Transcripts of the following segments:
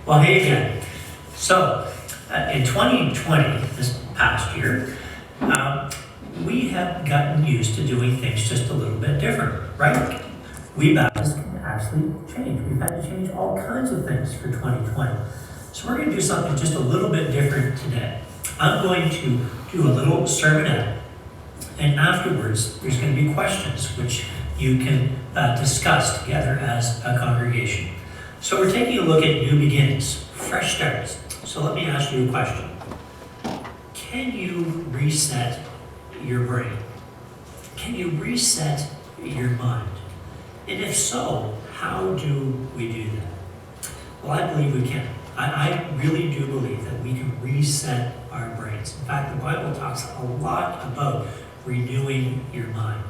Well, hey again. So, in 2020, this past year, we have gotten used to doing things just a little bit different, right? We Baptists can actually change. We've had to change all kinds of things for 2020. So we're going to do something just a little bit different today. I'm going to do a little sermonette, and afterwards there's going to be questions which you can discuss together as a congregation. So we're taking a look at new beginnings, fresh starts. So let me ask you a question. Can you reset your brain? Can you reset your mind? And if so, how do we do that? Well, I believe we can. I really do believe that we can reset our brains. In fact, the Bible talks a lot about renewing your mind,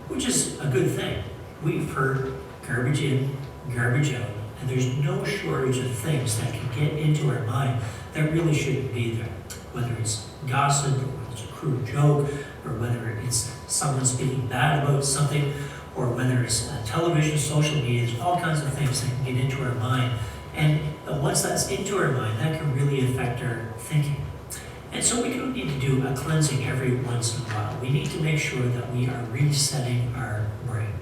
which is a good thing. We've heard garbage in, garbage out, and there's no shortage of things that can get into our mind that really shouldn't be there. Whether it's gossip, or whether it's a crude joke, or whether it's someone speaking bad about something, or whether it's television, social media, there's all kinds of things that can get into our mind. And once that's into our mind, that can really affect our thinking. And so we do need to do a cleansing every once in a while. We need to make sure that we are resetting our brain.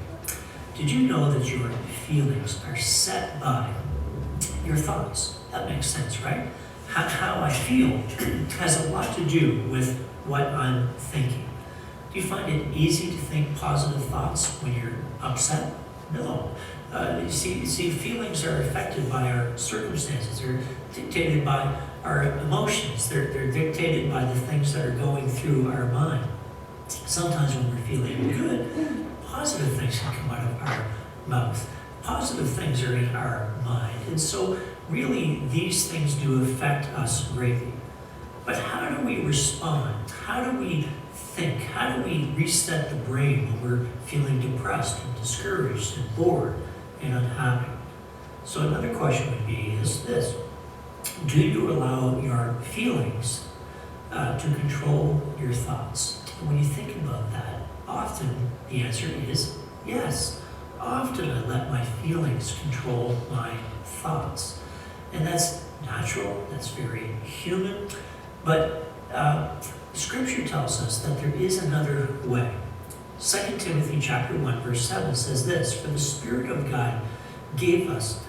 Did you know that your feelings are set by your thoughts? That makes sense, right? How I feel has a lot to do with what I'm thinking. Do you find it easy to think positive thoughts when you're upset? No. You see, feelings are affected by our circumstances. They're dictated by our emotions. They're dictated by the things that are going through our mind. Sometimes when we're feeling good, positive things can come out of our mouth. Positive things are in our mind. And so really these things do affect us greatly. But how do we respond? How do we think? How do we reset the brain when we're feeling depressed and discouraged and bored and unhappy? So another question would be is this: do you allow your feelings to control your thoughts? And when you think about that, often the answer is yes. Often I let my feelings control my thoughts. And that's natural, that's very human, but Scripture tells us that there is another way. 2 Timothy chapter 1, verse 7 says this: For the Spirit God gave us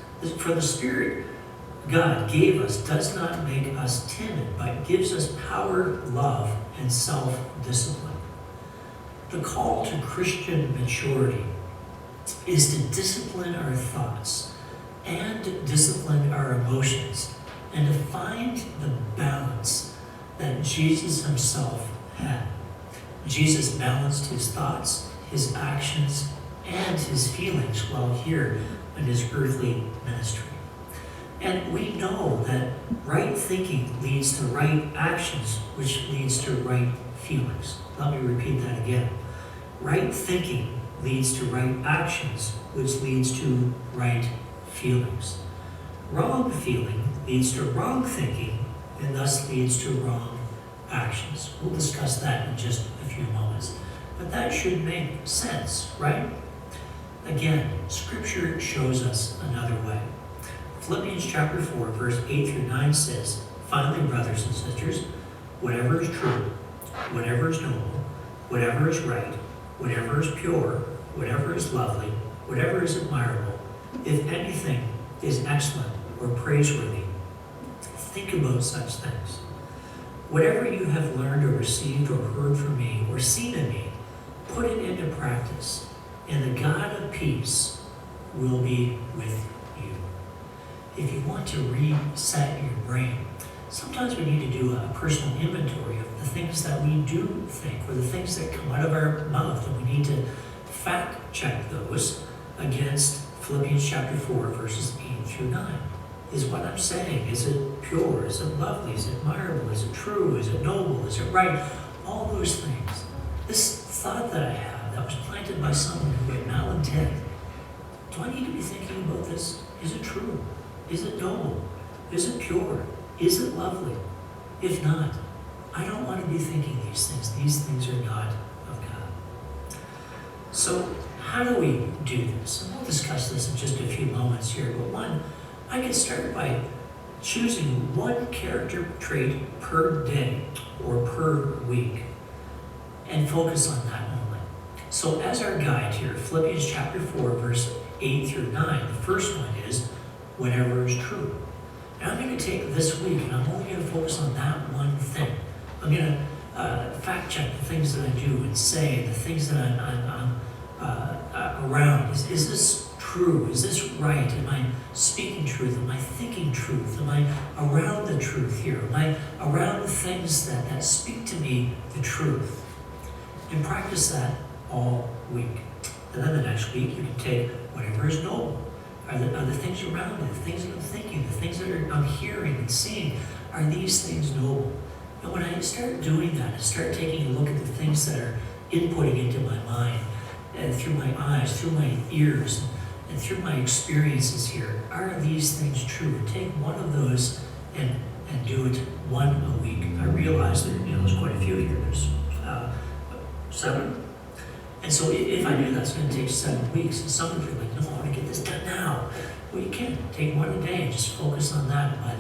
does not make us timid, but gives us power, love, and self-discipline. The call to Christian maturity is to discipline our thoughts and discipline our emotions and to find the balance that Jesus himself had. Jesus balanced his thoughts, his actions, and his feelings while here in his earthly ministry. And we know that right thinking leads to right actions, which leads to right feelings. Let me repeat that again. Right thinking leads to right actions, which leads to right feelings. Wrong feeling leads to wrong thinking, and thus leads to wrong actions. We'll discuss that in just a few moments. But that should make sense, right? Again, Scripture shows us another way. Philippians chapter 4, verse 8 through 9 says, Finally, brothers and sisters, whatever is true, whatever is noble, whatever is right, whatever is pure, whatever is lovely, whatever is admirable, if anything is excellent or praiseworthy, think about such things. Whatever you have learned or received or heard from me or seen in me, put it into practice, and the God of peace will be with you. If you want to reset your brain, sometimes we need to do a personal inventory of the things that we do think or the things that come out of our mouth, and we need to fact check those against Philippians chapter 4, verses 8 through 9. Is what I'm saying, is it pure? Is it lovely? Is it admirable? Is it true? Is it noble? Is it right? All those things. This thought that I have that was planted by someone who had malintent, do I need to be thinking about this? Is it true? Is it noble? Is it pure? Is it lovely? If not, I don't want to be thinking these things. These things are not of God. So how do we do this? And we'll discuss this in just a few moments here. But one, I get started by choosing one character trait per day or per week and focus on that only. So as our guide here, Philippians chapter 4, verse 8 through 9, the first one is, whatever is true. And I'm going to take this week and I'm only going to focus on that one thing. I'm going to fact check the things that I do and say, the things that I'm around. Is this true? Is this right? Am I speaking truth? Am I thinking truth? Am I around the truth here? Am I around the things that speak to me the truth? And practice that all week. And then the next week you can take whatever is noble. Are the things around me, the things that I'm thinking, the things that I'm hearing and seeing, are these things noble? And when I start doing that, I start taking a look at the things that are inputting into my mind, and through my eyes, through my ears, and through my experiences here, are these things true? And take one of those and do it one a week. I realize that there's quite a few here. There's 7. And so if I do that, it's going to take 7 weeks. And some of you are like, no, I want to get this done now. Well, you can. Take one a day and just focus on that. And by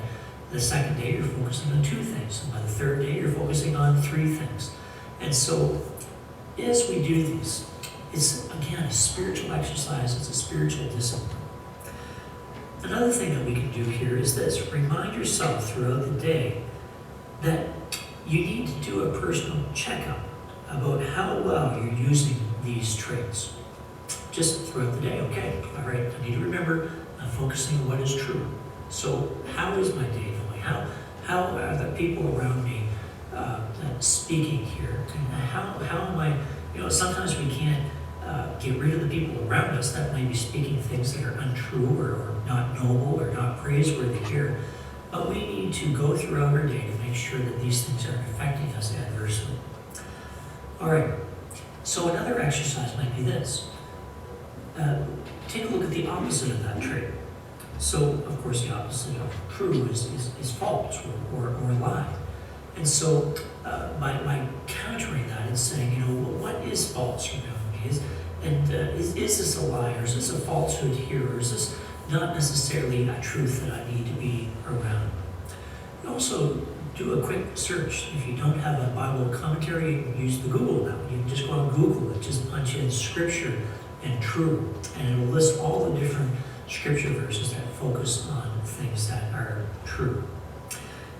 the second day, you're focusing on 2 things. And by the third day, you're focusing on 3 things. And so as we do these, it's, again, a spiritual exercise. It's a spiritual discipline. Another thing that we can do here is this. Remind yourself throughout the day that you need to do a personal checkup about how well you're using these traits. Just throughout the day, okay, all right, I need to remember I'm focusing on what is true. So how is my day going? How are the people around me speaking here? And how am I, sometimes we can't get rid of the people around us that may be speaking things that are untrue or not noble or not praiseworthy here. But we need to go throughout our day to make sure that these things aren't affecting us adversely. All right, so another exercise might be this. Take a look at the opposite of that trait. So, of course, the opposite of true is false or lie. And so by countering that and saying, what is false around me? Is this a lie, or is this a falsehood here, or is this not necessarily a truth that I need to be around? You also do a quick search. If you don't have a Bible commentary, you can use the Google now. You can just go on Google and just punch in scripture and true, and it will list all the different scripture verses that focus on things that are true.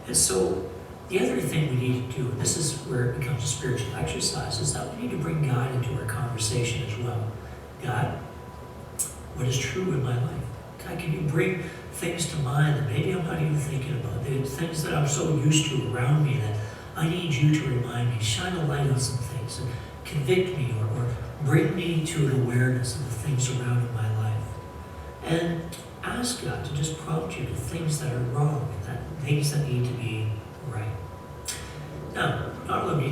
And so the other thing we need to do, and this is where it becomes a spiritual exercise, is that we need to bring God into our conversation as well. God, what is true in my life? God, can you bring things to mind that maybe I'm not even thinking about? The things that I'm so used to around me that I need you to remind me. Shine a light on some things and convict me or bring me to an awareness of the things around in my life. And ask God to just prompt you to things that are wrong, things that need to be right. Now, not only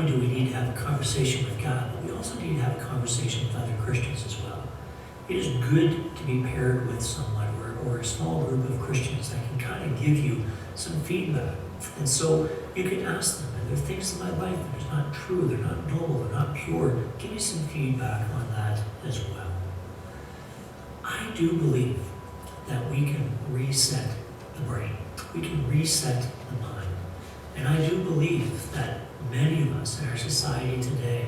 do we need to have a conversation with God, but we also need to have a conversation with other Christians as well. It is good to be paired with someone or a small group of Christians that can kind of give you some feedback. And so you can ask them, are there things in my life that are not true, they're not noble, they're not pure? Give me some feedback on that as well. I do believe that we can reset the brain. We can reset the mind. And I do believe that many of us in our society today,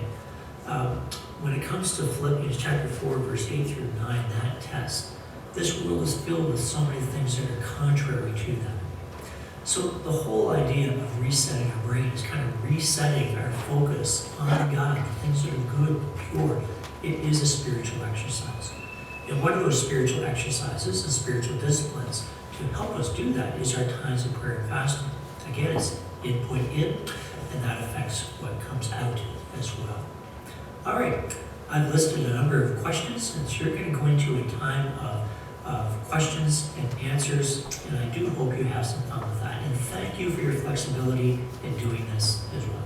when it comes to Philippians chapter 4, verse 8 through 9, that test, this world is filled with so many things that are contrary to that. So the whole idea of resetting our brain is kind of resetting our focus on God, the things that are good, pure. It is a spiritual exercise. And one of those spiritual exercises and spiritual disciplines to help us do that is our times of prayer and fasting. Again, it's input in, and that affects what comes out as well. All right, I've listed a number of questions, and so you're going to go into a time of questions and answers, and I do hope you have some fun with that. And thank you for your flexibility in doing this as well.